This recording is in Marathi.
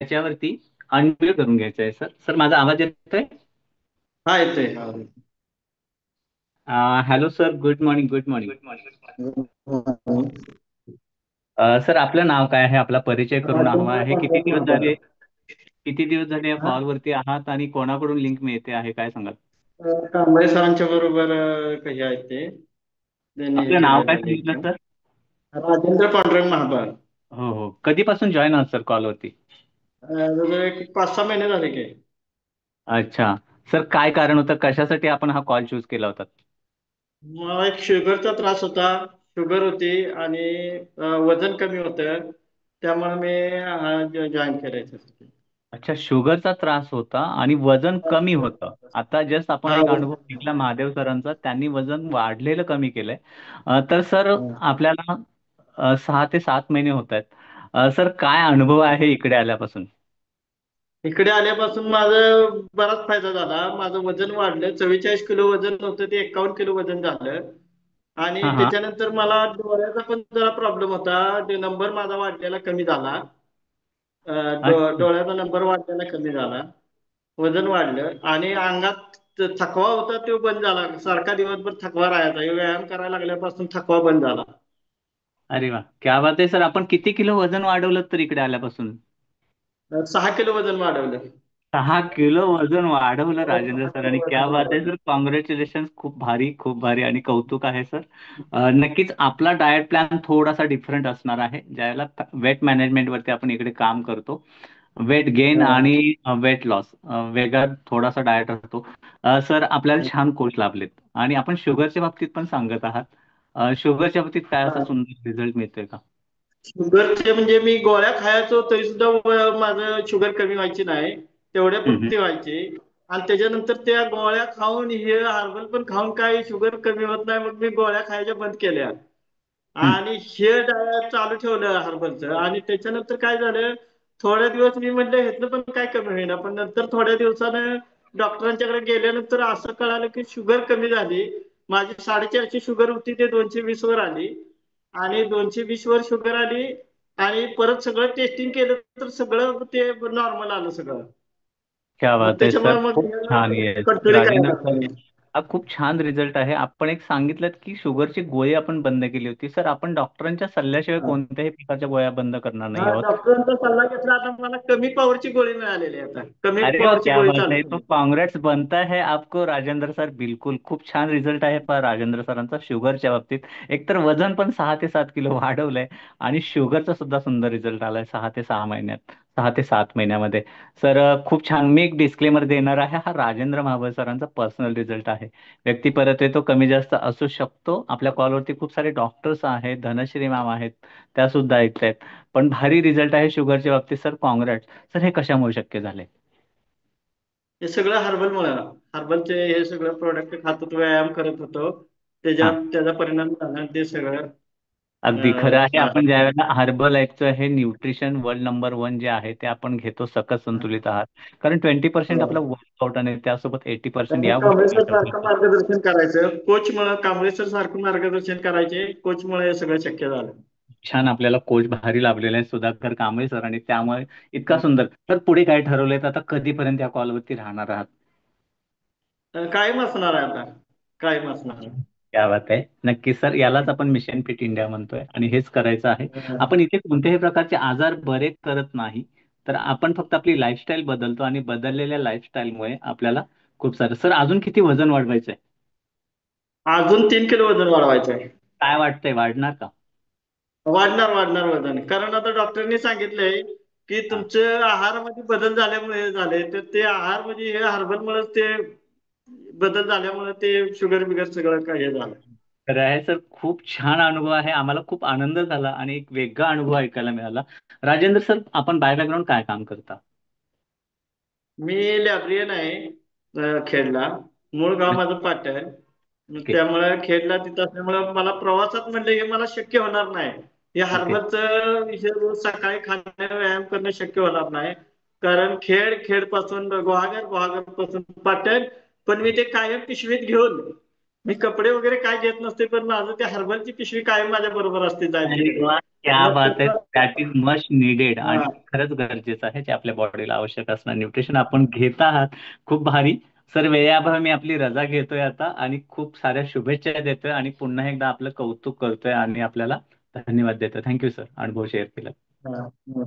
त्याच्यावरती अनम्यूट करून घ्यायचं आहे. सर सर माझा आवाज येतोय? हा येतोय हा. Hello sir, good morning, good morning. Sir आपलं नाव काय आहे? आपला परिचय करून हवा राजेंद्र आहे. किती पांडुरंग दिवस महाबळ. झाले, किती दिवस झाले या हा? कॉलवरती आहात आणि कोणाकडून लिंक मिळते आहे काय सांगाल? कांबळे सरांच्या बरोबर काही आहेत ते त्यांनी हे आपलं नाव काय केलेलं सांगितलं लिंक. सर? राजेंद्र पांडुरंग महाबळ. हो हो, कधीपासून जॉईन आहात सर कॉलवरती? जवळ एक 5-6 महिने झाले की. अच्छा. सर काय कारण होतं, कशासाठी आपण हा कॉल चूज केला होता? मला एक शुगरचा त्रास होता. शुगर होती आणि वजन कमी होतं. त्यामुळे मी जॉईन करायचं. अच्छा, शुगरचा त्रास होता आणि वजन कमी होतं. आता जस्ट आपण हा. एक अनुभव घेतला महादेव सरांचा, त्यांनी वजन वाढलेलं कमी केलंय. तर सर आपल्याला 6 ते 7 महिने होत आहेत. सर काय अनुभव आहे इकडे आल्यापासून? इकडे आल्यापासून माझं बराच फायदा झाला. माझं वजन वाढलं. 44 किलो वजन होतं ते 51 किलो वजन झालं. आणि हा हा. त्याच्यानंतर मला डोळ्याचा पण जरा प्रॉब्लेम होता. ते नंबर माझा वाढलेला कमी झाला. अच्छा. डोळ्याचा नंबर वाढलेला कमी झाला. वजन वाढलं आणि अंगात थकवा होता तो बंद झाला. सारखा दिवसभर थकवा राहायचा. हे व्यायाम करायला लागल्यापासून थकवा बंद झाला. अरे वा, क्या बात आहे सर. आपण किती किलो वजन वाढवलं तर इकडे आल्यापासून? 6 किलो वजन वाढवलं. 6 किलो वजन वाढवलं हो, राजेंद्र सहा सर, किलो आणि क्या वजन बात आहे वाढवलं. Sir, congratulation. खूप भारी, खूप भारी आणि कौतुक आहे सर. नक्कीच आपला डाएट प्लॅन थोडासा डिफरंट असणार आहे, ज्याला वेट मॅनेजमेंटवरती आपण इकडे काम करतो. वेट गेन हा. आणि वेट लॉस वेगळा थोडासा डाएट असतो. सर आपल्याला छान कोच लाभलेत आणि आपण शुगरच्या बाबतीत पण सांगत आहात. शुगरच्या बाबतीत काय असा हा. सुंदर रिझल्ट मिळतोय का? शुगरचे म्हणजे मी गोळ्या खायचो तरी सुद्धा माझं शुगर कमी व्हायची नाही. तेवढ्या हम्म, हम्म. पुरती व्हायची. आणि त्याच्यानंतर त्या गोळ्या खाऊन हे हर्बल पण खाऊन काही शुगर कमी होत नाही, मग मी गोळ्या खायच्या बंद केल्या. हम्म. आणि हे डायट चालू ठेवलं हर्बलचं. आणि त्याच्यानंतर काय झालं, थोड्या दिवस मी म्हटलं ह्यातनं पण काय कमी होईना, पण नंतर थोड्या दिवसानं डॉक्टरांच्याकडे गेल्यानंतर असं कळालं की शुगर कमी झाली. माझी 450 शुगर होती ते 220 वर आली. आणि 220 वर शुगर आली. आणि परत सगळं टेस्टिंग केलं तर सगळं ते नॉर्मल आलं सगळं. क्या मग बात आहे सर, त्याच्यामुळे मग खूप छान. येस कंट्रोल राजेंद्र करायला सर, लागलं. हा खूप छान रिझल्ट आहे. आपण एक सांगितलं की शुगरची गोळी आपण बंद केली होती. सर आपण डॉक्टरांच्या सल्ल्याशिवाय कोणत्याही प्रकारच्या गोळ्या बंद करणार हा, नाही आहोत. डॉक्टरांचा सल्ला घेतला. आता मला कमी पॉवरची गोळी मिळालेली आहे. आता कमी अरे वाह! पॉवरची क्या गोळी बात है! तो चालते. काँग्रेट्स बनता है आपको राजेंद्र सर. बिलकुल खूप छान रिझल्ट आहे पण राजेंद्र सरांचा शुगरच्या बाबतीत. एकतर वजन पण 6 ते 7 किलो वाढवलंय आणि शुगरचा सुद्धा सुंदर रिझल्ट आलाय 6 ते 6 महिन्यात, 6 ते 7 महिन्यामध्ये. सर खूप छान. मी एक डिस्क्लेमर देणार आहे, हा राजेंद्र महाबळ सरांचा पर्सनल रिझल्ट आहे. व्यक्तिपरत्वे तो कमी जास्त असू शकतो. आपल्या कॉलवरती खूप सारे डॉक्टर्स आहेत, धनश्री मॅम आहेत, त्या सुद्धा ऐकतायत. पण भारी रिझल्ट आहे शुगरच्या बाबतीत सर. काँग्रेट्स. सर हे कशामुळे शक्य झाले? हे सगळं हर्बलमुळे. हर्बलचे हे सगळं प्रोडक्ट खात होतो, व्यायाम करत होतो. त्याचा परिणाम झाला ते सगळं. अगदी खरं आहे. झालं. आपण ज्यावेळेला हर्बल लाईफचं हे न्यूट्रिशन वर्ल्ड नंबर वन जे आहे ते आपण घेतो, सकस संतुलित आहार. कारण 20% आपला वर्कआउट आणि त्यासोबत 80% त्यांनी या गोष्टी कांबळेसर मॅटर सारखं करतात. मार्गदर्शन करायचं. कोचमुळे कांबळेसर सारखं मार्गदर्शन करायचे. कोचमुळे हे सगळं शक्य झालं. छान आपल्याला कोच भारी लाभलेला आहे सुधाकर कांबळे सर, आणि त्यामुळे इतका सुंदर. तर पुढे काय ठरवलंय आता, कधीपर्यंत या कॉलवरती राहणार आहात? कायम असणार आहे आता. कायम असणार आहे. क्या बात आहे. नक्की सर, यालाच आपण मिशन फिट इंडिया म्हणतोय आणि हेच करायचं आहे. आपण इथे कोणत्याही प्रकारचे आजार बरे करत नाही, तर आपण फक्त आपली लाईफस्टाईल बदलतो आणि बदललेल्या लाईफस्टाईलमुळे आपल्याला खूप सारं. सर अजून किती वजन वाढवायचंय? अजून 3 किलो वजन वाढवायचं आहे. काय वाटतंय, वाढणार का? वाढणार वाढणार वजन. कारण आता डॉक्टरनी सांगितलंय की हा. तुमचं आहारामध्ये बदल झाल्यामुळे हे झाले. तर ते आहार म्हणजे हे हर्बलमुळे ते बदल झाल्यामुळे ते शुगर बिगर सगळं काय हे झालं. तर आहे सर, खूप छान अनुभव आहे. आम्हाला खूप आनंद झाला आणि एक वेगळा अनुभव ऐकायला मिळाला. राजेंद्र सर, आपण बाय बॅकग्राऊंड काय काम करता? मी लॅब्रियन आहे. खेडला. मूळ गाव माझं पाटण. मग ओके. त्यामुळे खेडला तिथं असल्यामुळं मला प्रवासात म्हणलं हे मला शक्य होणार नाही. हे ओके. हर्बलचं विषय रोज सकाळी खाणं व्यायाम करणं शक्य होणार नाही. कारण खेड पासून गुहागर पासून पाटण. पण मी ते कायम पिशवीत घेऊन मी कपडे वगैरे काय घेत नसते, पण माझं ते हर्बलची पिशवी कायम माझ्या बरोबर असते जायला अरे तिकडे. वा, क्या बात आहे, दॅट इज मच निडेड हा आणि खरंच गरजेचं आहे जे आपल्या बॉडीला आवश्यक असणार न्यूट्रिशन आपण घेत आहात. खूप भारी. सर वेळेअभावी मी आपली रजा घेतोय आता आणि खूप साऱ्या शुभेच्छा देतोय आणि पुन्हा एकदा आपलं कौतुक करतोय आणि आपल्याला धन्यवाद देतोय. थँक्यू सर, अनुभव शेअर केला. हा